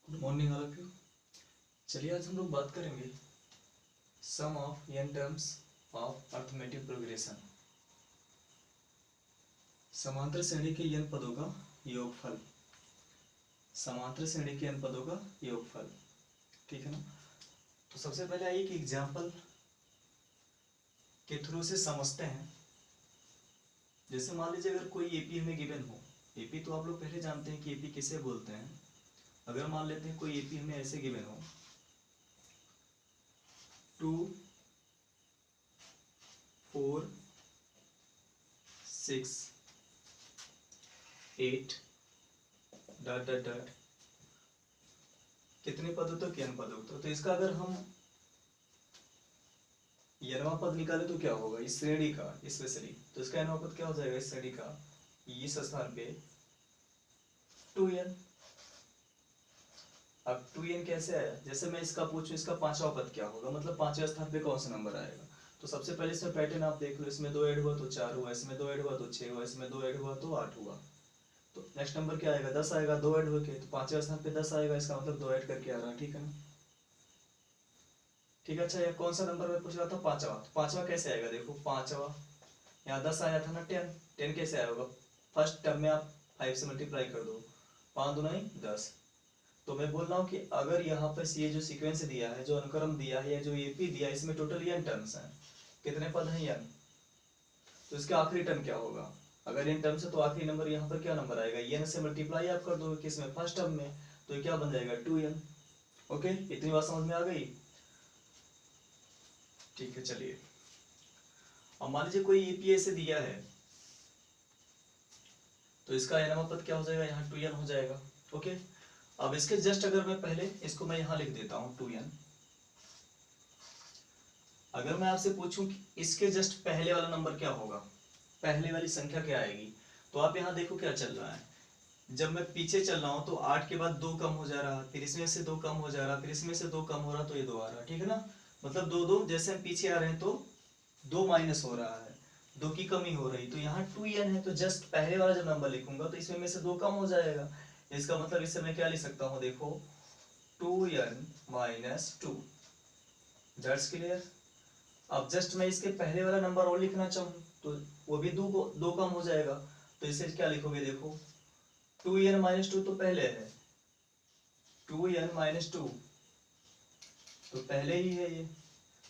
Good morning all of you. चलिए आज हम लोग बात करेंगे sum of n terms of arithmetic progression. समांतर श्रेणी के n पदों का योगफल। समांतर श्रेणी के n पदों का योगफल, ठीक है ना। तो सबसे पहले आइए एक एग्जाम्पल के थ्रू से समझते हैं। जैसे मान लीजिए अगर कोई एपी हमें गिवन हो, एपी तो आप लोग पहले जानते हैं कि एपी किसे बोलते हैं। अगर मान लेते हैं कोई एपी हमें ऐसे गिवन हो 2 4 6 8 डॉट डॉट डॉट कितने पदों तक n पदों तक। तो इसका अगर हम nवां पद निकाले तो क्या होगा इस श्रेणी का, स्पेशली तो इसका nवां पद क्या हो जाएगा इस श्रेणी का, इस स्थान पे 2n। अब 2n कैसे आया, जैसे मैं इसका पूछूं इसका पांचवा पद क्या होगा, मतलब पांचवें स्थान पे कौन सा नंबर आएगा। तो सबसे पहले इसमें पैटर्न आप देख लो, इसमें 2 ऐड हुआ तो 4 हुआ, इसमें 2 ऐड हुआ तो 6 हुआ, इसमें 2 ऐड हुआ तो 8 हुआ। तो नेक्स्ट नंबर क्या आएगा 10 आएगा, 2 ऐड होके तो पांचवें स्थान पे 10 आएगा, इसका मतलब 2 ऐड करके आ रहा है, ठीक है ना। ठीक है, अच्छा ये कौन सा नंबर मैं पूछ रहा था, पांचवा। तो पांचवा कैसे आएगा, देखो पांचवा यहाँ 10 आया था ना, 10 10 कैसे आया होगा, फर्स्ट टर्म में आप 5 से मल्टीप्लाई कर दो, 5 दूना 10। तो मैं बोल रहा हूँ कि अगर यहाँ पर ये जो सीक्वेंस दिया है, जो अनुक्रम दिया है या जो एपी दिया है, इसमें टोटल n टर्म्स हैं। कितने पद हैं n, तो इसका आखिरी टर्म क्या होगा। अगर n टर्म्स है तो आखिरी नंबर यहाँ पर क्या नंबर आएगा, n से मल्टीप्लाई आप कर दो किसमें, फर्स्ट टर्म में, तो ये क्या बन जाएगा 2n। ओके, इतनी बात समझ में आ गई। ठीक है, चलिए अब मान लीजिए कोई एपी से दिया है, तो इसका nवां पद क्या हो जाएगा, यहाँ 2n हो जाएगा। ओके, अब इसके जस्ट अगर मैं पहले इसको मैं यहाँ लिख देता हूँ 2n। अगर मैं आपसे पूछूं कि इसके जस्ट पहले वाला नंबर क्या होगा, पहले वाली संख्या क्या आएगी, तो आप यहाँ देखो क्या चल रहा है। जब मैं पीछे चल रहा हूँ तो 8 के बाद 2 कम हो जा रहा है, फिर इसमें से 2 कम हो जा रहा है, फिर इसमें से 2 कम हो रहा, तो ये 2 आ रहा है, ठीक है ना। मतलब 2 2 जैसे हम पीछे आ रहे हैं तो 2 माइनस हो रहा है, 2 की कमी हो रही। तो यहाँ 2n है, तो जस्ट पहले वाला जब नंबर लिखूंगा तो इसमें में से 2 कम हो जाएगा। इसका मतलब इससे मैं क्या लिख सकता हूँ, देखो 2n माइनस 2। That's clear. अब जस्ट मैं इसके पहले वाला नंबर और लिखना चाहूँ तो वो भी 2 कम हो जाएगा। तो इसे क्या लिखोगे, देखो 2n माइनस 2 तो पहले है, 2n माइनस 2 तो पहले ही है ये।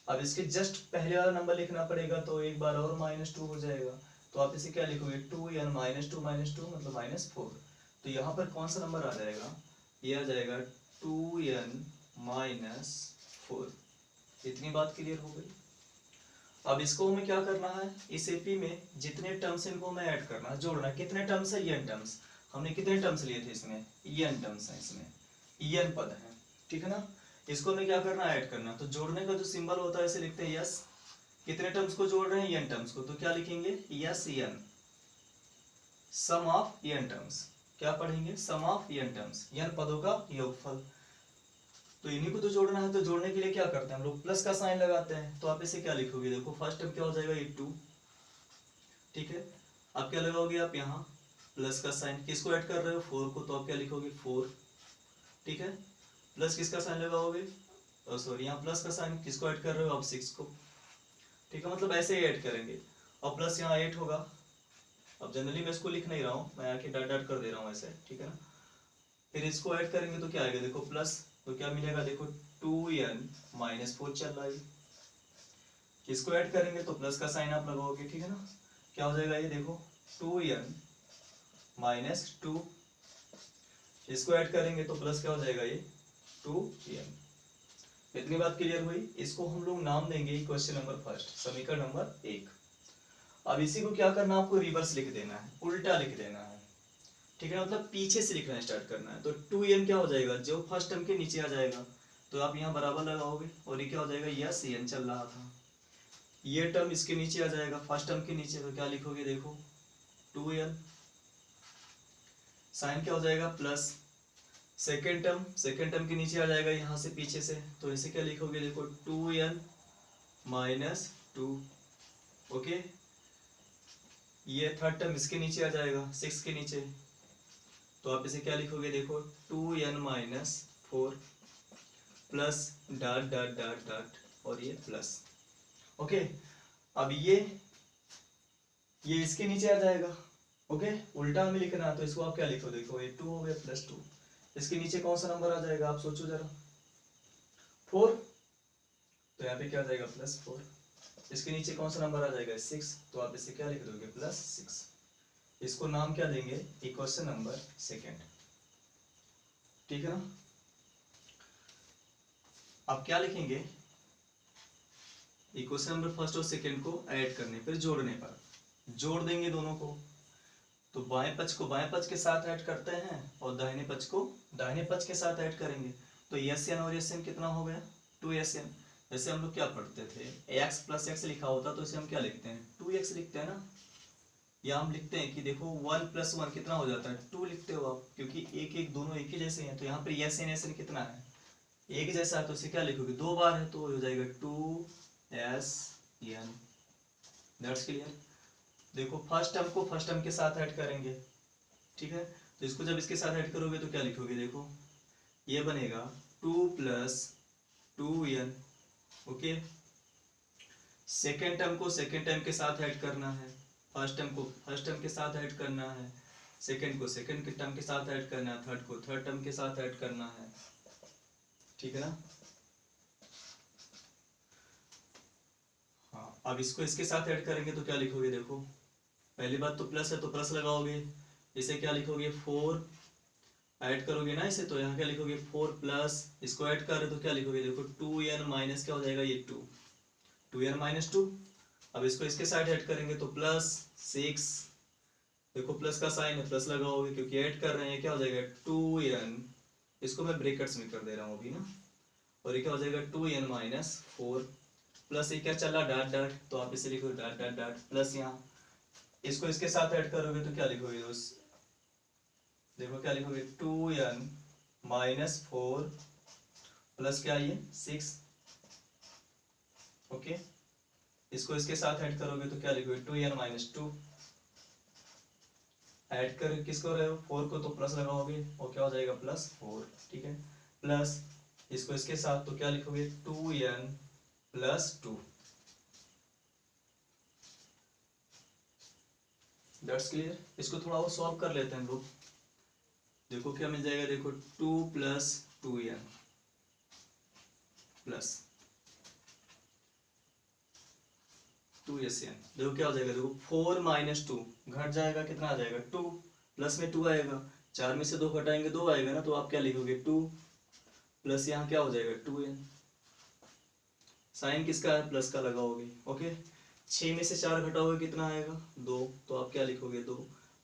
अब इसके जस्ट पहले वाला नंबर लिखना पड़ेगा, तो एक बार और -2 हो जाएगा। तो आप इसे क्या लिखोगे 2n माइनस 2 मतलब -4। तो यहाँ पर कौन सा नंबर आ जाएगा, ये आ जाएगा 2n माइनस 4। इतनी बात क्लियर हो गई। अब इसको हमें क्या करना है, इस एपी में जितने टर्म्स इनको हमें ऐड करना है, जोड़ना है। कितने टर्म्स है, n टर्म्स। हमने कितने टर्म्स लिए थे इसमें, n टर्म्स हैं, इसमें n पद हैं, ठीक है ना। इसको हमें क्या करना है, ऐड करना। तो जोड़ने का जो सिंबल होता है इसे लिखते हैं यस। कितने टर्म्स को जोड़ रहे हैं, n टर्म्स को, तो क्या लिखेंगे S n, sum of n terms. क्या पढ़ेंगे, sum of n terms, n पदों का योगफल। तो इन्हीं को तो जोड़ना है, तो जोड़ने के लिए क्या करते हैं हम लोग, प्लस का साइन लगाते हैं। तो आप इसे क्या लिखोगे, देखो फर्स्ट टर्म क्या हो जाएगा, 2, ठीक है। अब क्या लगाओगे आप यहाँ प्लस का साइन, किसको ऐड कर रहे हो 4 को, तो आप क्या लिखोगे 4, ठीक है। प्लस किसका साइन लगाओगे, सॉरी यहाँ प्लस का साइन किसको ऐड कर रहे हो आप 6 को, ठीक है। मतलब ऐसे ही ऐड करेंगे। और प्लस यहाँ 8 होगा। अब जनरली मैं इसको लिख नहीं रहा हूँ, मैं आके डॉट डॉट कर दे रहा हूँ ऐसे, ठीक है ना। फिर इसको ऐड करेंगे तो क्या आएगा, देखो प्लस, तो क्या मिलेगा, देखो 2n माइनस 4 चल रहा है। इसको ऐड करेंगे तो प्लस का साइन आप लगाओगे, ठीक है ना। क्या हो जाएगा ये, देखो 2n माइनस 2। इसको ऐड करेंगे तो प्लस क्या हो जाएगा ये 2n। इतनी बात क्लियर हुई। इसको हम लोग नाम देंगे क्वेश्चन नंबर फर्स्ट, समीकरण नंबर 1। अब इसी को क्या करना, आपको रिवर्स लिख देना है, उल्टा लिख देना है, ठीक है। मतलब पीछे से लिखना स्टार्ट करना है। तो 2n क्या हो जाएगा, जो फर्स्ट टर्म के नीचे आ जाएगा, तो आप यहाँ बराबर लगाओगे, और ये क्या हो जाएगा, यस n चल रहा था, ये टर्म इसके नीचे आ जाएगा फर्स्ट टर्म के नीचे, तो क्या लिखोगे, देखो 2n। साइन क्या हो जाएगा प्लस, सेकेंड टर्म के नीचे आ जाएगा यहाँ से पीछे से, तो इसे क्या लिखोगे, देखो 2n माइनस 2। ओके, ये थर्ड टर्म इसके नीचे आ जाएगा 6 के नीचे, तो आप इसे क्या लिखोगे, देखो 2n minus 4 plus dot dot dot dot और ये प्लस। ओके, अब ये इसके नीचे आ जाएगा। ओके, उल्टा हमें लिखना है तो इसको आप क्या लिखो, देखो ये 2 हो गया प्लस 2। इसके नीचे कौन सा नंबर आ जाएगा आप सोचो जरा, 4, तो यहाँ पे क्या आ जाएगा प्लस 4। इसके नीचे कौन सा नंबर आ जाएगा 6, तो आप इसे क्या लिख दोगे प्लस 6। इसको नाम क्या देंगे, इक्वेशन नंबर सेकेंड। ठीक है ना। अब क्या लिखेंगे, इक्वेशन नंबर फर्स्ट और सेकेंड को ऐड करने पर, जोड़ने पर जोड़ देंगे दोनों को। तो बाएं पक्ष को बाएं पक्ष के साथ ऐड करते हैं और दाहिने पक्ष को दाहिने पक्ष के साथ ऐड करेंगे। तो SN और SN कितना हो गया 2SN। जैसे हम लोग क्या पढ़ते थे, x प्लस एक्स लिखा होता तो इसे हम क्या लिखते हैं 2x लिखते हैं ना। या हम लिखते हैं कि देखो 1 प्लस 1 कितना हो जाता है 2 लिखते हो आप, क्योंकि एक एक दोनों एक ही जैसे हैं। तो यहाँ पर SN कितना है एक जैसा है, तो इसे क्या लिखोगे 2 बार है तो हो जाएगा 2SN। That's clear. देखो फर्स्ट टर्म को फर्स्ट टर्म के साथ ऐड करेंगे। ठीक है, तो इसको जब इसके साथ ऐड करोगे तो क्या लिखोगे, देखो ये बनेगा 2 plus 2n। Okay, second term को सेकेंड टर्म के साथ ऐड करना है, फर्स्ट टर्म को फर्स्ट टर्म के साथ ऐड करना है, सेकेंड को सेकेंड के टर्म के साथ ऐड करना है, थर्ड को थर्ड टर्म के साथ ऐड करना है। ठीक है ना। हाँ, अब इसको इसके साथ ऐड करेंगे तो क्या लिखोगे, देखो पहली बात तो प्लस है तो प्लस लगाओगे। इसे क्या लिखोगे 4 ऐड करोगे ना इसे, तो यहाँ क्या लिखोगे 4 प्लस इसको ऐड कर रहे तो क्या लिखोगे, देखो 2n माइनस क्या हो जाएगा ये 2n माइनस 2। अब इसको इसके साथ ऐड करेंगे तो प्लस 6, देखो प्लस का साइन है प्लस लगाओगे क्योंकि ऐड कर रहे हैं, क्या हो जाएगा 2n, इसको मैं ब्रैकेट्स में कर दे रहा हूँ अभी ना, और ये क्या हो जाएगा 2n माइनस 4 प्लस ये क्या चला डॉट डॉट, तो आप इसे लिखो डॉट डॉट डॉट प्लस, यहाँ इसको इसके साथ ऐड करोगे तो क्या लिखोगे दोस्त, देखो क्या लिखोगे 2n माइनस 4 प्लस क्या ये 6। ओके, इसको इसके साथ ऐड करोगे तो क्या लिखोगे 2n माइनस 2। ऐड कर किसको रहे हो 4 को, तो प्लस लगाओगे और क्या हो जाएगा प्लस 4। ठीक है, प्लस इसको इसके साथ तो क्या लिखोगे 2n प्लस 2। That's clear. इसको थोड़ा और सॉल्व कर लेते हैं हम लोग। देखो क्या मिल जाएगा, देखो 2 प्लस 2n प्लस 2SN। देखो क्या हो जाएगा, देखो 4 माइनस 2 घट जाएगा, कितना आ जाएगा 2, प्लस में 2 आएगा, 4 में से 2 घटाएंगे 2 आएगा ना, तो आप क्या लिखोगे 2 प्लस यहाँ क्या हो जाएगा 2n। साइन किसका है प्लस का लगाओगे। ओके, 6 में से 4 घटाओगे कितना आएगा 2, तो आप क्या लिखोगे 2,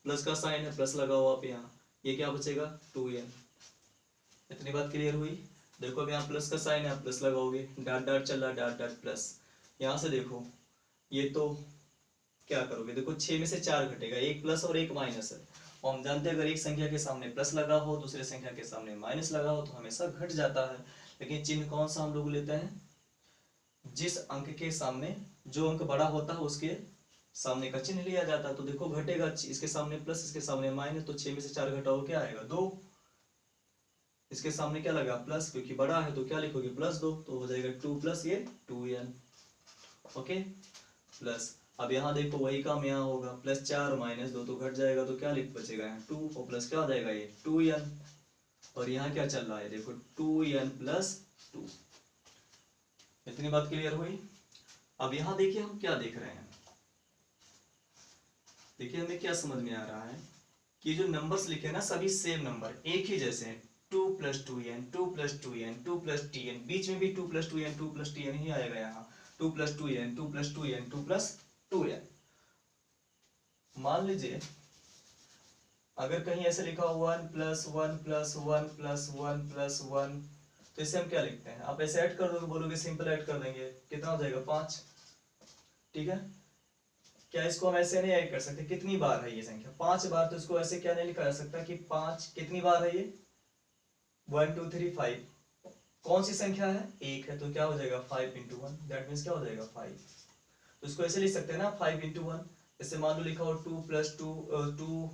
प्लस का साइन है प्लस लगाओ आप यहाँ, ये क्या बचेगा 2n। इतनी बात क्लियर हुई। देखो अब यहाँ प्लस का साइन है प्लस लगाओगे, डॉट डॉट चल रहा डॉट डॉट प्लस। यहाँ से देखो ये तो क्या करोगे, देखो 6 में से 4 घटेगा, एक प्लस और एक माइनस है, और हम जानते हैं अगर एक संख्या के सामने प्लस लगा हो दूसरे संख्या के सामने माइनस लगा हो तो हमेशा घट जाता है। लेकिन चिन्ह कौन सा हम लोग लेते हैं, जिस अंक के सामने जो अंक बड़ा होता है उसके सामने का चिन्ह लिया जाता है। तो देखो घटेगा, इसके सामने प्लस इसके सामने माइनस, तो 6 में से 4 घटाओ क्या आएगा 2, इसके सामने क्या लगा प्लस, क्योंकि बड़ा है तो क्या लिखोगे प्लस 2, तो हो जाएगा 2 प्लस ये 2n। ओके, प्लस अब यहाँ देखो वही काम यहाँ होगा, प्लस 4 माइनस 2 तो घट जाएगा, तो क्या लिख बचेगा यहाँ 2 और प्लस क्या हो जाएगा ये 2n, और यहाँ क्या चल रहा है देखो 2n प्लस 2। इतनी बात क्लियर हुई। अब यहाँ देखिए हम क्या देख रहे हैं, देखिए हमें क्या समझ में आ रहा है कि जो नंबर्स लिखे ना सभी सेम नंबर एक ही जैसे हैं, 2 plus 2n 2 plus 2n 2 plus tn, बीच में भी 2 प्लस 2n 2 प्लस tn ही आएगा यहाँ, 2 plus 2n 2 plus 2n 2 plus 2n। मान लीजिए अगर कहीं ऐसे लिखा हो 1 प्लस 1 प्लस 1 प्लस 1 प्लस 1, तो इसे हम क्या लिखते हैं, आप ऐसे ऐड कर दोगे, बोलोगे सिंपल ऐड कर देंगे, कितना हो जाएगा 5। ठीक है, क्या इसको हम ऐसे नहीं ऐड कर सकते, कितनी बार है ये संख्या 5 बार, तो इसको ऐसे क्या नहीं लिखा जा सकता कि 5 कितनी बार है ये 1 2 3 5, कौन सी संख्या है 1 है, तो क्या हो जाएगा 5 इंटू 1, दैट मीन्स क्या हो जाएगा 5। तो इसको ऐसे लिख सकते हैं ना 5 इंटू 1। जैसे मान लो लिखा हो 2 plus 2 2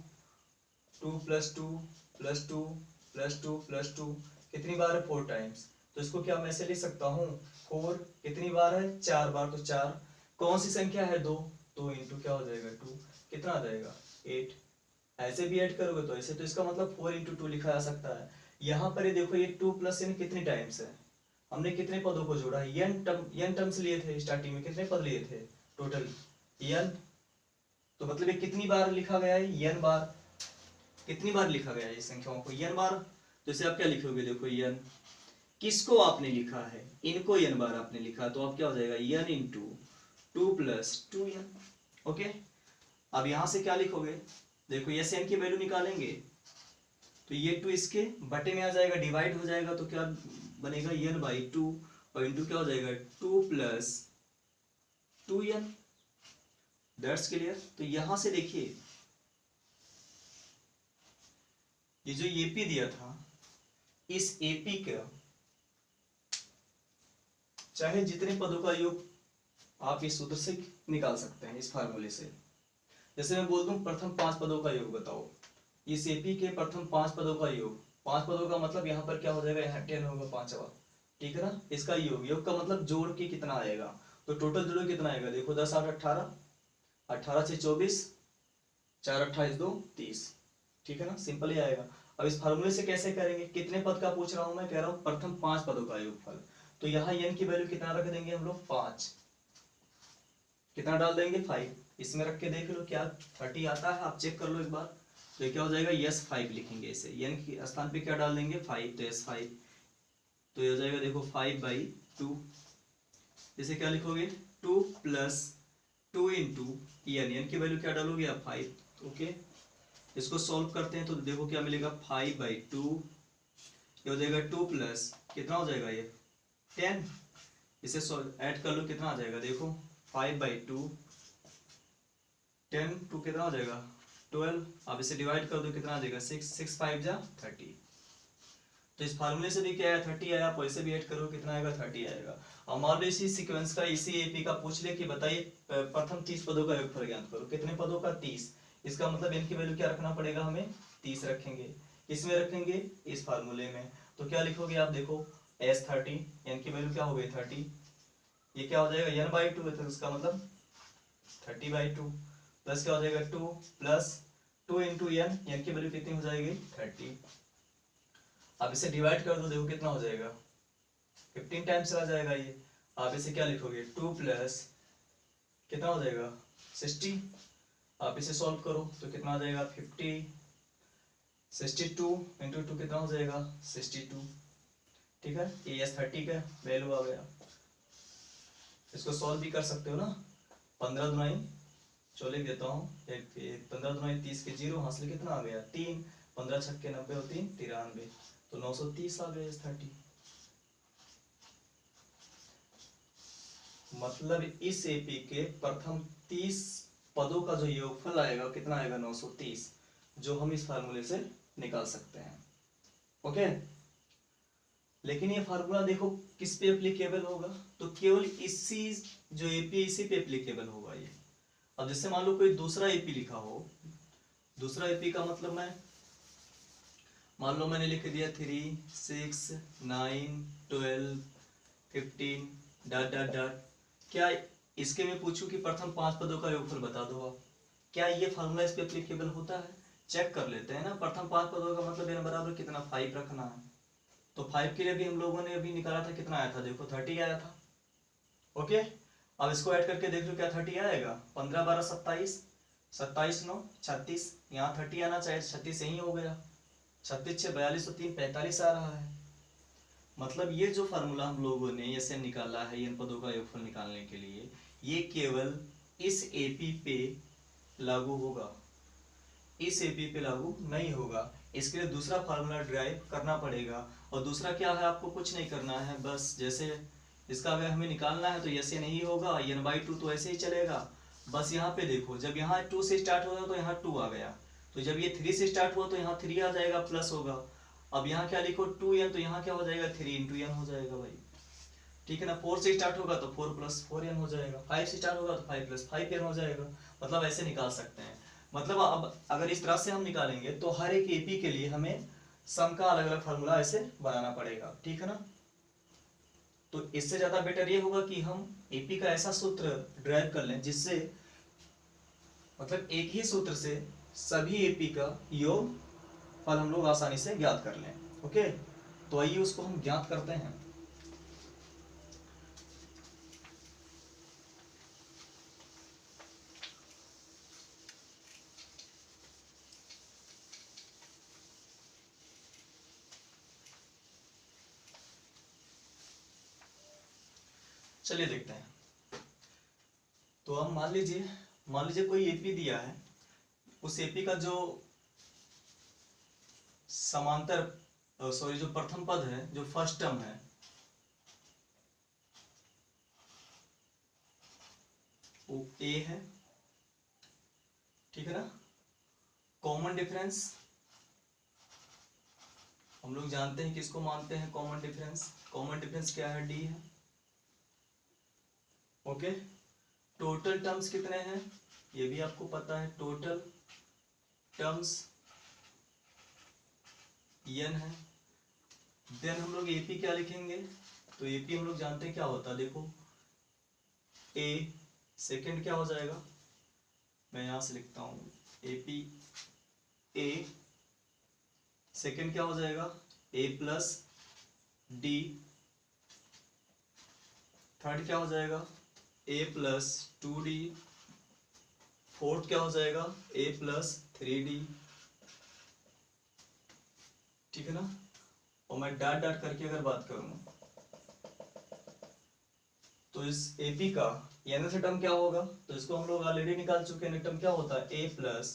2 plus 2 plus 2 plus 2 plus 2, कितनी बार है 4 टाइम्स, तो इसको क्या मैं ऐसे लिख सकता हूँ 4 कितनी बार है 4 बार, तो 4 कौन सी संख्या है 2, तो इंटू क्या हो जाएगा 2, कितना आ जाएगा 8। ऐसे भी ऐड करोगे तो ऐसे, तो इसका मतलब 4 इंटू 2 लिखा जा सकता है। यहाँ पर ये देखो ये 2 प्लस n कितने टाइम्स है, हमने कितने पदों को जोड़ा है, n टर्म्स लिए थे स्टार्टिंग में, कितने पद लिए थे टोटल n, तो मतलब ये कितनी बार लिखा गया है n बार, कितनी बार लिखा गया है इस संख्याओं को n बार। तो इसे आप क्या लिखोगे, देखो n किसको आपने लिखा है, इनको n बार आपने लिखा, तो अब क्या हो जाएगा n into 2 plus 2n। Okay, अब यहां से क्या लिखोगे, देखो ये n की वैल्यू निकालेंगे तो ये 2 इसके बटे में आ जाएगा, डिवाइड हो जाएगा, तो क्या बनेगा n बाई 2 और इंटू क्या हो जाएगा 2 प्लस 2n। That's clear. तो यहां से देखिए ये जो एपी दिया था, इस एपी का चाहे जितने पदों का योग आप इस सूत्र से निकाल सकते हैं, इस फार्मूले से। जैसे मैं बोल दूं प्रथम 5 पदों का योग बताओ, इस एपी के प्रथम 5 पदों का योग, 5 पदों का मतलब यहाँ पर क्या हो जाएगा, यहाँ 10 होगा 5वां, ठीक है ना। इसका योग का मतलब जोड़ के कितना आएगा, तो टोटल जोड़ कितना आएगा, देखो 10 8 18, 18 से 24, 4 28 2 30, ठीक है ना, सिंपल ही आएगा। अब इस फार्मूले से कैसे करेंगे, कितने पद का पूछ रहा हूं मैं, कह रहा हूं प्रथम 5 पदों का योगफल, तो यहाँ n की वैल्यू कितना रख देंगे हम लोग 5, कितना डाल देंगे 5, इसमें रख के देख लो क्या 30 आता है, आप चेक कर लो एक बार। तो ये क्या हो जाएगा यस 5 लिखेंगे इसे, n के स्थान पे क्या डाल देंगे 5, तो यस 5, तो ये हो जाएगा देखो 5/2, इसे क्या लिखोगे 2 प्लस 2 इंटू n की वैल्यू क्या डालोगे आप 5। ओके, इसको सॉल्व करते हैं तो देखो क्या मिलेगा 5/2, ये हो जाएगा 2 प्लस कितना हो जाएगा ये 10, इसे ऐड कर लो कितना आ जाएगा, देखो 5/2 10 2 कितना हो जाएगा 12, अब इसे डिवाइड कर दो कितना आ जाएगा 6 6 5 जा 30। तो इस फार्मूले से भी क्या आया 30 आया, आप वैसे भी ऐड करो कितना आएगा 30 आएगा। और मान लो इसी सीक्वेंस का इसी एपी का पूछ ले कि बताइए प्रथम 30 पदों का योगफल ज्ञात करो, कितने पदों का 30, इसका मतलब n की वैल्यू क्या रखना पड़ेगा हमें 30 रखेंगे, किसमें रखेंगे इस फार्मूले में। तो क्या लिखोगे आप देखो S30, n की वैल्यू क्या हो गई 30, ये क्या हो जाएगा n/2 है, तो इसका मतलब 30/2 प्लस क्या हो जाएगा 2 प्लस 2 इंटू n की वैल्यू कितनी हो जाएगी 30। अब इसे डिवाइड कर दो, देखो कितना हो जाएगा 15 टाइम्स चला जाएगा ये। आप इसे क्या लिखोगे 2 प्लस कितना हो जाएगा 60, आप इसे सॉल्व करो तो कितना आ जाएगा 50, 62 इंटू 2 कितना हो जाएगा 62, ठीक है। ये S30 का वैल्यू आ गया, इसको सॉल्व भी कर सकते हो ना, 15 दुनाई 14 देता हूँ, 15 दुनाई 30 के 0 हासिल कितना आ गया 3, 15 छक्के 90 और 3 93, तो 930 आ गए S30। मतलब इस एपी के प्रथम 30 पदों का जो योगफल आएगा कितना आएगा 930, जो हम इस फार्मूले से निकाल सकते हैं। ओके, लेकिन ये फार्मूला देखो किस पे एप्लीकेबल होगा, तो केवल इसी जो एपी इसी पे एप्लीकेबल होगा ये। अब जैसे मान लो कोई दूसरा एपी लिखा हो, दूसरा एपी का मतलब मैं मान लो मैंने लिख दिया 3 6 9 12 15 डॉट डॉट डॉट, क्या इसके में पूछूं कि प्रथम 5 पदों का योगफल बता दो आप, क्या ये फार्मूला इस पे एप्लीकेबल होता है, चेक कर लेते हैं ना। प्रथम 5 पदों का मतलब n बराबर कितना 5 रखना है, तो 5 के लिए भी हम लोगों ने अभी निकाला था, कितना आया था देखो 30 आया था। ओके, अब इसको ऐड करके देख लो क्या 30 आएगा, 15 12 27, 27 9 36, यहाँ 30 आना चाहिए, 36 यही हो गया, 36 6 42 और 3 45 आ रहा है। मतलब ये जो फार्मूला हम लोगों ने ऐसे निकाला है इन पदों का योगफल निकालने के लिए, ये केवल इस एपी पे लागू होगा, इस एपी पे लागू नहीं होगा। इसके लिए दूसरा फार्मूला ड्राइव करना पड़ेगा, और दूसरा क्या है आपको कुछ नहीं करना है, बस जैसे इसका अगर हमें निकालना है तो ऐसे नहीं होगा, n/2 तो ऐसे ही चलेगा। बस यहाँ पे देखो जब यहाँ 2 से स्टार्ट होगा तो यहाँ 2 आ गया, तो जब ये 3 से स्टार्ट हुआ तो यहाँ 3 आ जाएगा प्लस होगा। अब यहाँ क्या लिखो 2n, तो यहाँ क्या हो जाएगा 3 इंटू n हो जाएगा भाई, ठीक है ना। 4 से स्टार्ट होगा तो 4 प्लस 4n हो जाएगा, 5 से स्टार्ट होगा तो 5 प्लस 5n हो जाएगा। मतलब ऐसे निकाल सकते हैं। मतलब अब अगर इस तरह से हम निकालेंगे तो हर एक एपी के लिए हमें सम का अलग अलग फार्मूला ऐसे बनाना पड़ेगा, ठीक है ना। तो इससे ज्यादा बेटर ये होगा कि हम एपी का ऐसा सूत्र ड्राइव कर लें जिससे मतलब एक ही सूत्र से सभी एपी का योग फल हम लोग आसानी से ज्ञात कर लें। ओके, तो आइए उसको हम ज्ञात करते हैं। चलिए देखते हैं। तो हम मान लीजिए कोई एपी दिया है, उस एपी का जो समांतर जो प्रथम पद है, जो फर्स्ट टर्म है, वो ए है, ठीक है ना। कॉमन डिफरेंस हम लोग जानते हैं, किसको मानते हैं कॉमन डिफरेंस क्या है, डी है। ओके, टोटल टर्म्स कितने हैं ये भी आपको पता है, टोटल टर्म्स n है। देन हम लोग एपी क्या लिखेंगे, तो एपी हम लोग जानते हैं क्या होता है, देखो ए सेकंड क्या हो जाएगा, मैं यहां से लिखता हूं एपी ए सेकंड क्या हो जाएगा, ए प्लस डी। थर्ड क्या हो जाएगा, ए प्लस 2d। फोर्थ क्या हो जाएगा, ए प्लस 3d, ठीक है ना। और मैं डॉट डॉट करके अगर बात करूं तो इस एपी का nth टर्म क्या होगा, तो इसको हम लोग ऑलरेडी निकाल चुके हैं। टर्म क्या होता है, A plus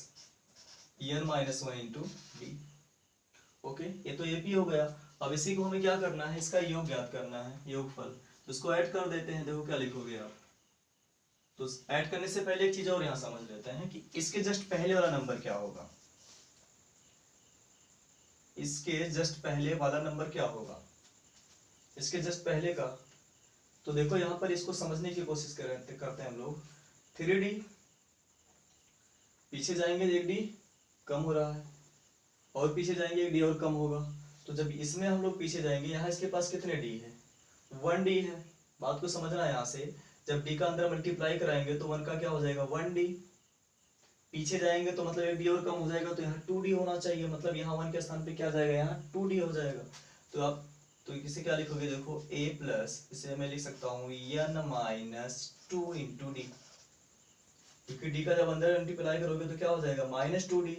n minus 1 into D. Okay, ये तो एपी हो गया। अब इसी को हमें क्या करना है, इसका योग ज्ञात करना है, योगफल। तो इसको ऐड कर देते हैं, देखो क्या लिखोगे आप। तो ऐड करने से पहले एक चीज और यहाँ समझ लेते हैं कि इसके जस्ट पहले वाला नंबर क्या होगा, इसके जस्ट पहले वाला नंबर क्या होगा, इसके जस्ट पहले का। तो देखो यहाँ पर इसको समझने की कोशिश करते हैं हम लोग। 3d पीछे जाएंगे, एक डी कम हो रहा है, और पीछे जाएंगे एक डी और कम होगा। तो जब इसमें हम लोग पीछे जाएंगे, यहाँ इसके पास कितने डी है, 1d है। बात को समझना है, यहाँ से जब डी का अंदर मल्टीप्लाई कराएंगे तो 1 का क्या हो जाएगा, 1d। पीछे जाएंगे तो मतलब एक डी और कम हो जाएगा, तो यहाँ 2d होना चाहिए, मतलब यहाँ 1 के स्थान पे क्या जाएगा, यहाँ 2d हो जाएगा। तो आप तो इसे क्या लिखोगे, देखो a प्लस, इसे मैं लिख सकता हूँ n माइनस 2 इंटू डी, क्योंकि डी का जब अंदर मल्टीप्लाई करोगे तो क्या हो जाएगा, माइनस 2d।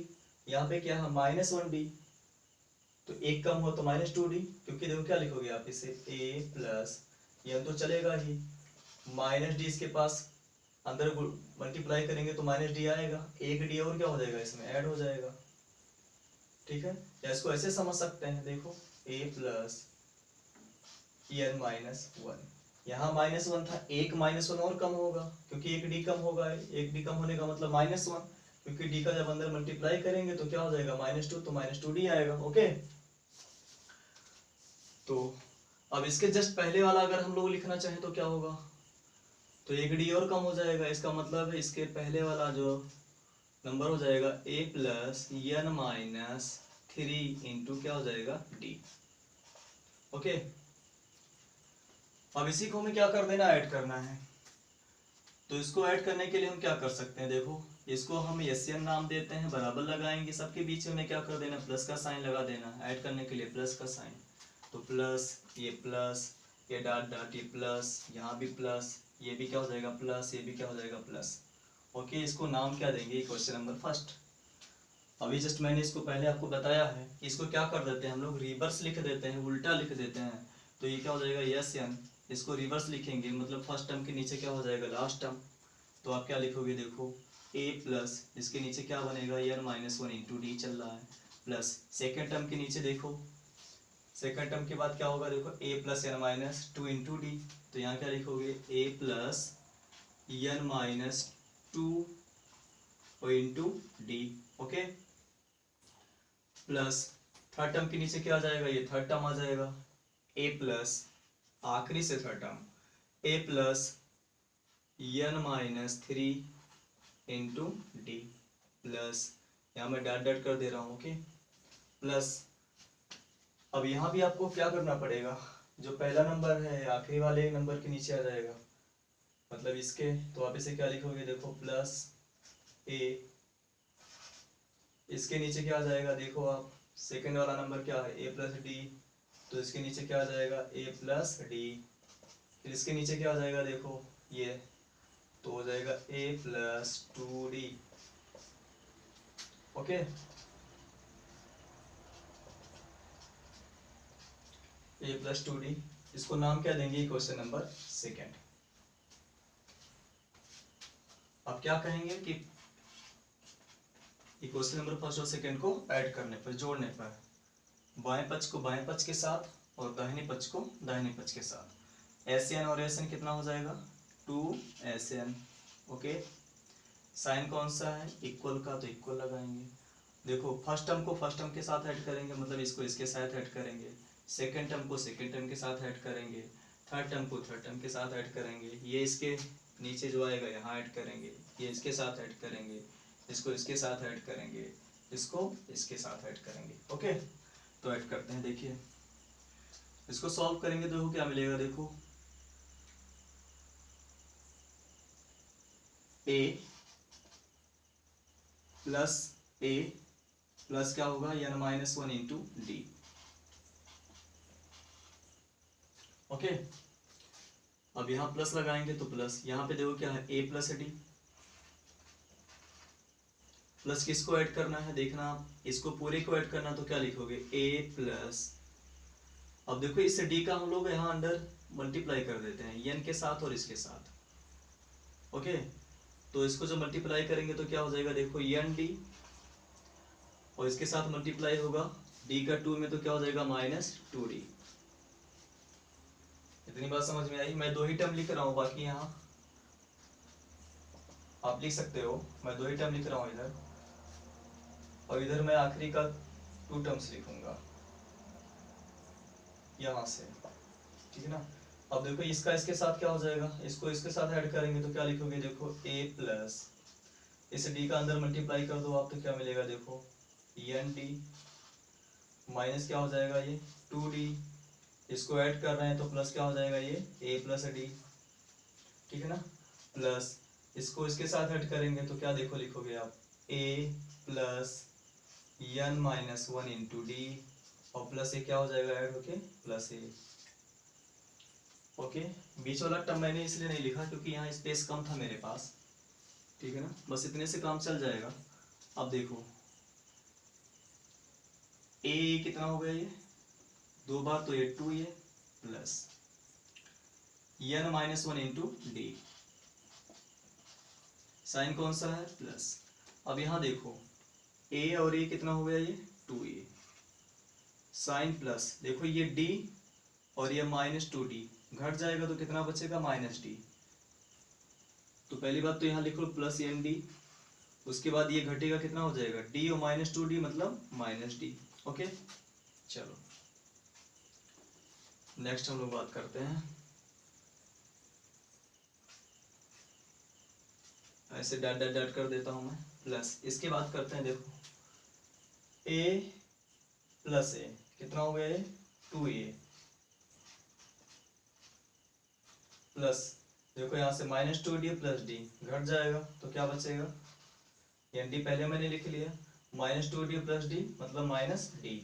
यहाँ पे क्या है, माइनस 1d, तो एक कम हो तो माइनस 2d, क्योंकि देखो क्या लिखोगे आप इसे a प्लस, यह तो चलेगा ही, माइनस डी इसके पास अंदर मल्टीप्लाई करेंगे तो माइनस डी आएगा, एक डी और क्या हो जाएगा, इसमें ऐड हो जाएगा, ठीक है। या इसको ऐसे समझ सकते हैं, देखो a प्लस n माइनस 1, यहाँ माइनस 1 था, एक माइनस 1 और कम होगा, क्योंकि एक डी कम होगा, एक डी कम होने का मतलब माइनस 1, क्योंकि डी का जब अंदर मल्टीप्लाई करेंगे तो क्या हो जाएगा, माइनस 2, तो माइनस 2d आएगा। ओके, तो अब इसके जस्ट पहले वाला अगर हम लोग लिखना चाहें तो क्या होगा, तो एक डी और कम हो जाएगा, इसका मतलब है इसके पहले वाला जो नंबर हो जाएगा a plus n minus 3 into क्या हो जाएगा, d। ओके, अब इसी को हमें क्या कर देना, ऐड करना है। तो इसको ऐड करने के लिए हम क्या कर सकते हैं, देखो इसको हम एसएन नाम देते हैं, बराबर लगाएंगे, सबके बीच में क्या कर देना, प्लस का साइन लगा देना, ऐड करने के लिए प्लस का साइन। तो प्लस, ये डॉट डॉट, ये प्लस, यहाँ भी प्लस, ये भी क्या हो जाएगा प्लस, ये भी क्या हो जाएगा प्लस। ओके, इसको नाम क्या देंगे, क्वेश्चन नंबर फर्स्ट। अभी जस्ट मैंने इसको पहले आपको बताया है, इसको क्या कर देते हैं हम लोग, रिवर्स लिख देते हैं, उल्टा लिख देते हैं। तो ये क्या हो जाएगा, एस एन, इसको रिवर्स लिखेंगे, मतलब फर्स्ट टर्म के नीचे क्या हो जाएगा, लास्ट टर्म। तो आप क्या लिखोगे, देखो a प्लस, इसके नीचे क्या बनेगा, n माइनस 1 इंटू डी चल रहा है, प्लस सेकेंड टर्म के नीचे देखो, सेकेंड टर्म के बाद क्या होगा, देखो a plus n minus 2 into D. तो यहाँ क्या लिखोगे, a plus n minus 2 into D. Okay, plus third term के नीचे क्या आ जाएगा, ये थर्ड टर्म आ जाएगा, a प्लस, आखिरी से third term, a plus n minus 3 into D, plus यहाँ मैं डॉट डॉट कर दे रहा हूँ। ओके, प्लस अब यहाँ भी आपको क्या करना पड़ेगा, जो पहला नंबर है आखिरी वाले नंबर के नीचे आ जाएगा, मतलब इसके, तो आप इसे क्या लिखोगे, देखो प्लस ए, इसके नीचे क्या आ जाएगा, देखो आप सेकंड वाला नंबर क्या है ए प्लस डी, तो इसके नीचे क्या आ जाएगा ए प्लस डी, फिर इसके नीचे क्या आ जाएगा, देखो ये, तो हो जाएगा ए प्लस टू डी। ओके, ए प्लस टू डी, इसको नाम क्या देंगे, क्वेश्चन नंबर सेकेंड। अब क्या कहेंगे कि क्वेश्चन नंबर फर्स्ट और सेकेंड को ऐड करने पर, जोड़ने पर, बाएं पक्ष को बाएं पक्ष के साथ और दाहिने पक्ष को दाहिने पक्ष के साथ, एस एन और एस एन कितना हो जाएगा 2SN। ओके, साइन कौन सा है, इक्वल का, तो इक्वल लगाएंगे। देखो फर्स्ट टर्म को फर्स्ट टर्म के साथ ऐड करेंगे, मतलब इसको इसके साथ ऐड करेंगे, सेकेंड टर्म को सेकेंड टर्म के साथ ऐड करेंगे, थर्ड टर्म को थर्ड टर्म के साथ ऐड करेंगे, ये इसके नीचे जो आएगा यहाँ ऐड करेंगे, ये इसके साथ ऐड करेंगे, इसको इसके साथ ऐड करेंगे, इसको इसके साथ ऐड करेंगे। ओके, तो ऐड करते हैं, देखिए इसको सॉल्व करेंगे तो क्या मिलेगा, देखो a प्लस a प्लस क्या होगा n-1 इंटू डी। ओके, अब यहाँ प्लस लगाएंगे तो प्लस, यहाँ पे देखो क्या है a प्लस डी, प्लस किसको ऐड करना है, देखना आप इसको पूरे को ऐड करना, तो क्या लिखोगे a प्लस, अब देखो इस d का हम लोग यहाँ अंदर मल्टीप्लाई कर देते हैं n के साथ और इसके साथ। ओके, तो इसको जब मल्टीप्लाई करेंगे तो क्या हो जाएगा, देखो n d, और इसके साथ मल्टीप्लाई होगा d का 2 में, तो क्या हो जाएगा -2d। इतनी बात समझ में आई, मैं दो ही टर्म लिख रहा हूँ, बाकी यहाँ आप लिख सकते हो, मैं दो ही टर्म लिख रहा हूँ इधर, और इधर मैं आखिरी का 2 टर्म्स लिखूंगा यहाँ से, ठीक है ना। अब देखो इसका इसके साथ क्या हो जाएगा, इसको इसके साथ ऐड करेंगे तो क्या लिखोगे, देखो a प्लस, इस d का अंदर मल्टीप्लाई कर दो आप, तो क्या मिलेगा, देखो n d माइनस क्या हो जाएगा ये 2d, इसको ऐड कर रहे हैं तो प्लस क्या हो जाएगा ये a प्लस डी, ठीक है ना, प्लस इसको इसके साथ ऐड करेंगे तो क्या देखो लिखोगे आप a plus n-1 into D, और प्लस ए क्या हो जाएगा ऐड होके प्लस ए। ओके, बीच वाला टर्म मैंने इसलिए नहीं लिखा क्योंकि यहाँ स्पेस कम था मेरे पास, ठीक है ना, बस इतने से काम चल जाएगा। अब देखो ए कितना हो गया, ये 2 बार, तो ये 2 ये plus n-1 into D, sign कौन सा है प्लस। अब यहाँ देखो a और a कितना हो गया, ये 2a, साइन प्लस, देखो ये d और ये -2d घट जाएगा तो कितना बचेगा -d, तो पहली बात तो यहाँ लिख लो प्लस n d, उसके बाद ये घटेगा कितना हो जाएगा d और -2d मतलब -d। ओके, चलो नेक्स्ट हम लोग बात करते हैं, ऐसे डॉट डॉट डॉट कर देता हूं मैं, प्लस इसके बाद करते हैं, देखो a प्लस a कितना हो गया, 2a प्लस, देखो यहाँ से -2d प्लस d घट जाएगा तो क्या बचेगा, n d पहले मैंने लिख लिया, -2d प्लस d मतलब -d।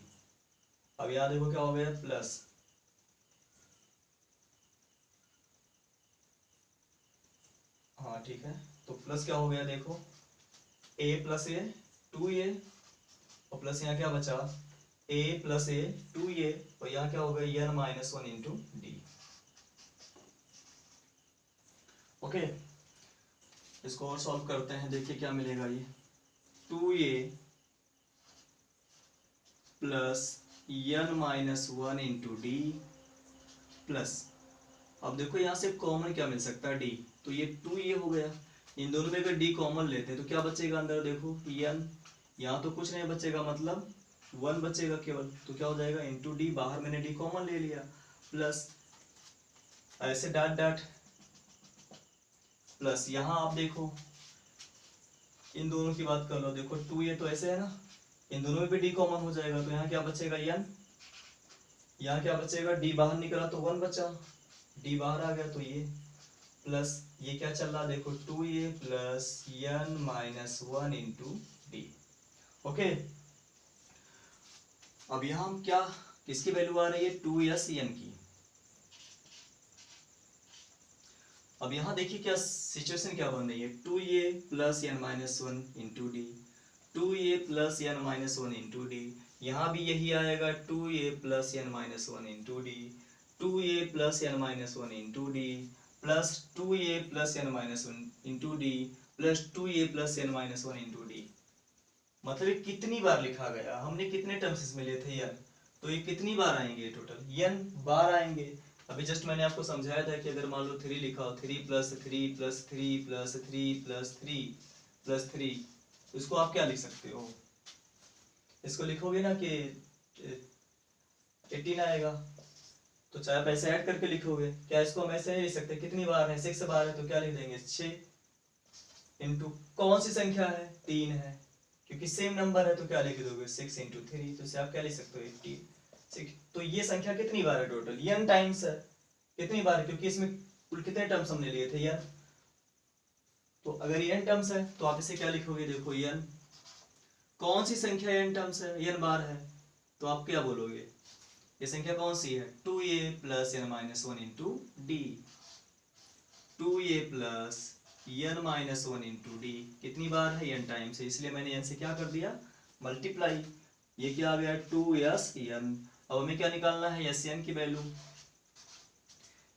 अब यहाँ देखो क्या हो गया प्लस, हाँ ठीक है, तो प्लस क्या हो गया, देखो a प्लस a 2a, और प्लस यहाँ क्या बचा a प्लस a 2a, और यहाँ क्या हो गया n-1 इंटू डी। ओके, इसको और सॉल्व करते हैं, देखिए क्या मिलेगा, ये 2a plus n-1 into D plus, अब देखो यहाँ से कॉमन क्या मिल सकता है d, तो ये 2a हो गया, इन दोनों में अगर d कॉमन लेते हैं तो क्या बचेगा अंदर, देखो n, यहाँ तो कुछ नहीं बचेगा मतलब 1 बचेगा केवल, तो क्या हो जाएगा इंटू डी, बाहर मैंने d कॉमन ले लिया, प्लस ऐसे डॉट डॉट प्लस, यहाँ आप देखो इन दोनों की बात कर लो, देखो 2a तो ऐसे है ना, इन दोनों में भी d कॉमन हो जाएगा, तो यहाँ क्या बचेगा n, यहाँ क्या बचेगा, डी बाहर निकला तो 1 बचा, डी बाहर आ गया तो ये प्लस ये क्या चल रहा देखो 2a plus n minus 1 into D. Okay, अब यहाँ हम क्या किसकी वैल्यू आ रही है 2s n की। अब यहाँ देखिए क्या सिचुएशन क्या बन रही है 2a plus n minus 1 into D, 2a plus n minus 1 into D, यहाँ भी यही आएगा 2a plus n minus 1 into D, 2a plus n minus 1 into D plus 2a plus n minus 1 into D plus 2a plus n minus 1 into D. मतलब ये कितनी बार लिखा गया, हमने कितने टर्म्स इसमें लिए थे n, तो ये कितनी बार आएंगे टोटल n बार आएंगे। अभी जस्ट मैंने आपको समझाया था कि अगर मान लो 3 लिखा हो 3 plus 3 plus 3 plus 3 plus 3 plus 3, इसको आप क्या लिख सकते हो, इसको लिखोगे ना कि 18 आएगा, तो चाहे आप ऐसे ऐड करके लिखोगे, क्या इसको हम ऐसे नहीं लिख सकते, कितनी बार है 6 बार है तो क्या लिख देंगे 6 इंटू कौन सी संख्या है 3 है, क्योंकि सेम नंबर है तो क्या लिख दोगे 6 इंटू 3, तो इसे आप क्या लिख सकते हो 18। तो ये संख्या कितनी बार है टोटल n टाइम्स है, कितनी बार है क्योंकि इसमें कुल कितने टर्म्स हमने लिए थे n, तो अगर n टर्म्स है तो आप इसे क्या लिखोगे देखो n कौन सी संख्या n टर्म्स है n बार है, तो आप क्या बोलोगे ये संख्या कौन सी है 2a plus n minus 1 into D, 2a plus n minus 1 into D कितनी बार है n टाइम्स है, इसलिए मैंने n से क्या कर दिया मल्टीप्लाई, ये क्या आ गया 2s n। अब हमें क्या निकालना है sn की वैल्यू,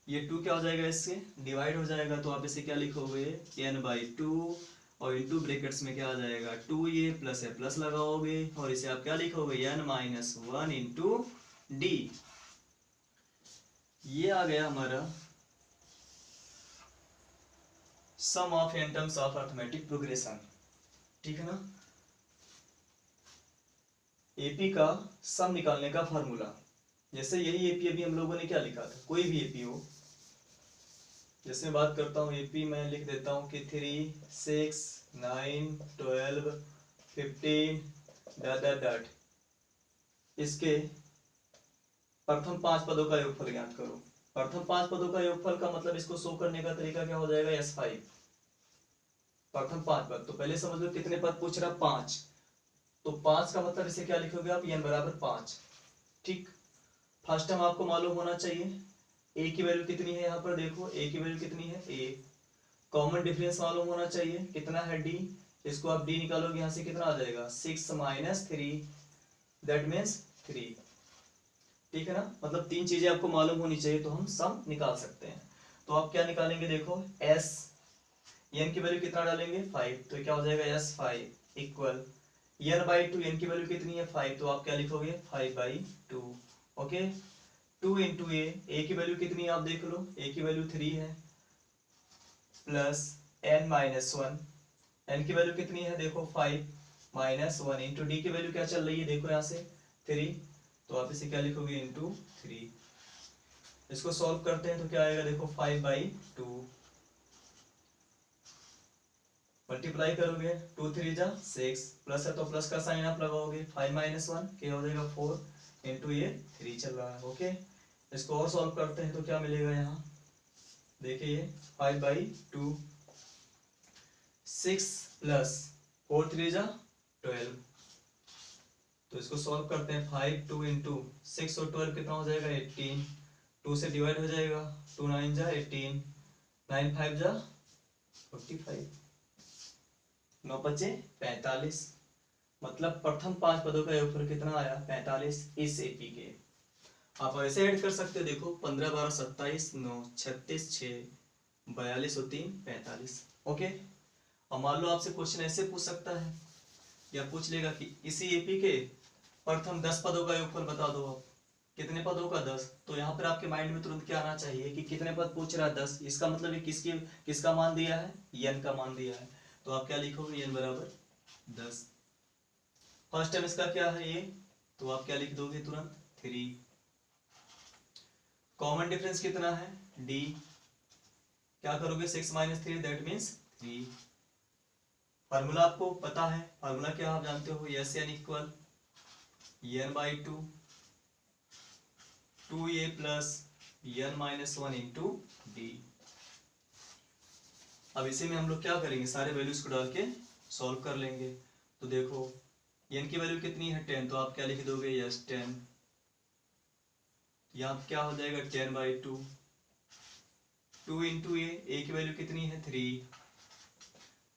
ये 2 क्या हो जाएगा इससे डिवाइड हो जाएगा, तो आप इसे क्या लिखोगे n बाई 2 और इंटू ब्रैकेट्स में क्या आ जाएगा 2a प्लस है प्लस लगाओगे और इसे आप क्या लिखोगे n माइनस 1 इंटू डी। ये आ गया हमारा sum of n terms of arithmetic progression, ठीक है ना। एपी का सम निकालने का फार्मूला, जैसे यही एपी अभी हम लोगों ने क्या लिखा था, कोई भी एपी हो, जैसे मैं बात करता हूँ एपी मैं लिख देता हूँ कि 3 6 9 12 15 डॉट डॉट डॉट, इसके प्रथम 5 पदों का योगफल ज्ञात करो। प्रथम 5 पदों का योगफल का मतलब इसको शो करने का तरीका क्या हो जाएगा s5, प्रथम 5 पद, तो पहले समझ लो कितने पद पूछ रहा 5, तो 5 का मतलब इसे क्या लिखोगे आप n बराबर 5, ठीक। फर्स्ट टाइम आपको मालूम होना चाहिए a की वैल्यू कितनी है, यहाँ पर देखो a की वैल्यू कितनी है a, कॉमन डिफरेंस मालूम होना चाहिए कितना है d, इसको आप d निकालोगे यहाँ से कितना आ जाएगा 6 माइनस 3 दैट मीन्स 3, ठीक है ना। मतलब 3 चीजें आपको मालूम होनी चाहिए तो हम सम निकाल सकते हैं। तो आप क्या निकालेंगे देखो s n की वैल्यू कितना डालेंगे 5, तो क्या हो जाएगा s5 equal n by 2, n की वैल्यू कितनी है 5, तो आप क्या लिखोगे 5 बाई 2, ओके। 2 इंटू ए की वैल्यू कितनी है आप देख लो, a की वैल्यू 3 है प्लस n माइनस 1, n की वैल्यू कितनी है देखो 5 माइनस 1 इंटू डी की वैल्यू क्या चल रही है देखो यहाँ से 3, तो आप इसे क्या लिखोगे इंटू 3, इसको सॉल्व करते हैं तो क्या आएगा देखो 5 बाई 2, मल्टीप्लाई करोगे 2 3 जा 6 प्लस है तो प्लस का साइन आप लगाओगे 5 माइनस 1 क्या हो जाएगा 4 इंटू ये 3 चल रहा है, ओके। इसको और सॉल्व करते हैं तो क्या मिलेगा यहाँ देखिए 5 बाई 2, 6 प्लस 4 3 जा 12, तो इसको सॉल्व करते हैं 5 2 इंटू 6 और 12 कितना हो जाएगा 18, 2 से डिवाइड हो जाएगा 2 9 जा 18, 9 5 जा 45, 9 बचे 45, मतलब प्रथम 5 पदों का योगफल कितना आया 45 इस एपी के। आप ऐसे ऐड कर सकते हो देखो 15 12 27 9 36 6 42 और 3 45, ओके। और मान लो आपसे क्वेश्चन ऐसे पूछ सकता है या पूछ लेगा कि इसी एपी के प्रथम 10 पदों का योगफल बता दो आप, कितने पदों का 10, तो यहाँ पर आपके माइंड में तुरंत क्या आना चाहिए कि कितने पद पूछ रहा है 10, इसका मतलब किसका मान दिया है n का मान दिया है, तो आप क्या लिखोगे n बराबर 10। फर्स्ट टाइम इसका क्या है ये, तो आप क्या लिख दोगे तुरंत 3, कॉमन डिफरेंस कितना है d, क्या करोगे 6 माइनस 3 दैट मीन्स 3, फार्मूला आपको पता है, फार्मूला क्या आप जानते हो s n equal n by 2 2a plus n minus 1 into D. अब इसी में हम लोग क्या करेंगे, सारे वैल्यूज को डाल के सॉल्व कर लेंगे। तो देखो n की वैल्यू कितनी है 10, तो आप क्या लिख दोगे, यस 10। यहाँ क्या हो जाएगा 10/2। 2 इंटू ए की वैल्यू कितनी है 3,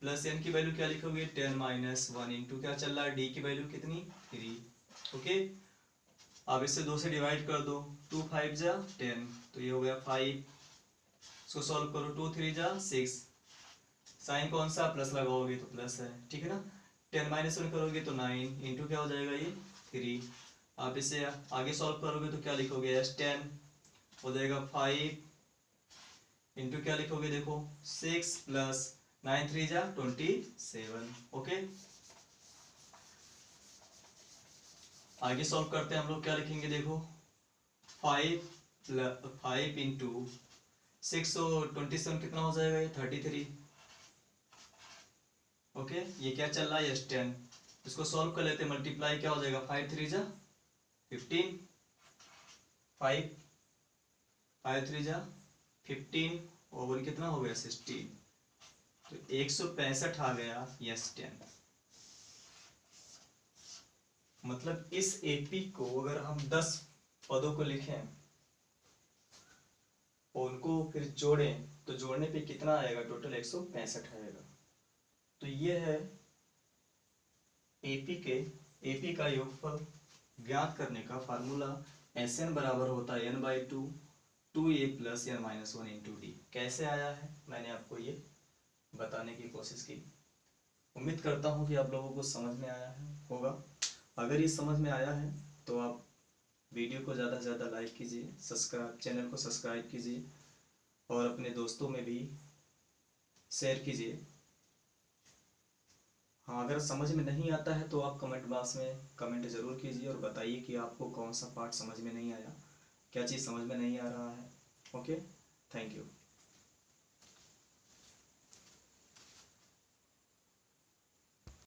प्लस n की वैल्यू क्या लिखोगे 10 माइनस 1 इंटू क्या चल रहा है d की वैल्यू कितनी 3। ओके, अब इसे 2 से डिवाइड कर दो, 2 5 जा 10, तो ये हो गया 5। इसको सॉल्व करो, 2 3 जा 6, साइन कौन सा प्लस लगाओगे तो प्लस है, ठीक है ना। 10 माइनस 1 करोगे तो 9 इंटू क्या हो जाएगा ये 3। आप इसे आगे सॉल्व करोगे तो क्या लिखोगे, यस 10 हो जाएगा 5 इंटू क्या लिखोगे, देखो 6 प्लस 9 3 जा 27। ओके, आगे सॉल्व करते हैं हम लोग, क्या लिखेंगे देखो 5 इंटू 6 और 27 कितना हो जाएगा ये 33। ओके, ये क्या चल रहा है यस 10, इसको सॉल्व कर लेते हैं, मल्टीप्लाई क्या हो जाएगा 5 3 जा 15, 5 5 3 जा 15 और कितना हो गया 16, तो 165 आ गया यस 10। मतलब इस एपी को अगर हम 10 पदों को लिखें और उनको फिर जोड़ें तो जोड़ने पे कितना आएगा, टोटल 165 आएगा। तो ये है एपी का योगफल ज्ञात करने का फार्मूला। Sn बराबर होता है n/2 2a plus n minus 1 into D. कैसे आया है मैंने आपको ये बताने की कोशिश की। उम्मीद करता हूँ कि आप लोगों को समझ में आया होगा। अगर ये समझ में आया है तो आप वीडियो को ज़्यादा से ज़्यादा लाइक कीजिए, चैनल को सब्सक्राइब कीजिए और अपने दोस्तों में भी शेयर कीजिए। हाँ, अगर समझ में नहीं आता है तो आप कमेंट बॉक्स में कमेंट ज़रूर कीजिए और बताइए कि आपको कौन सा पार्ट समझ में नहीं आया, क्या चीज़ समझ में नहीं आ रहा है। Okay, thank you.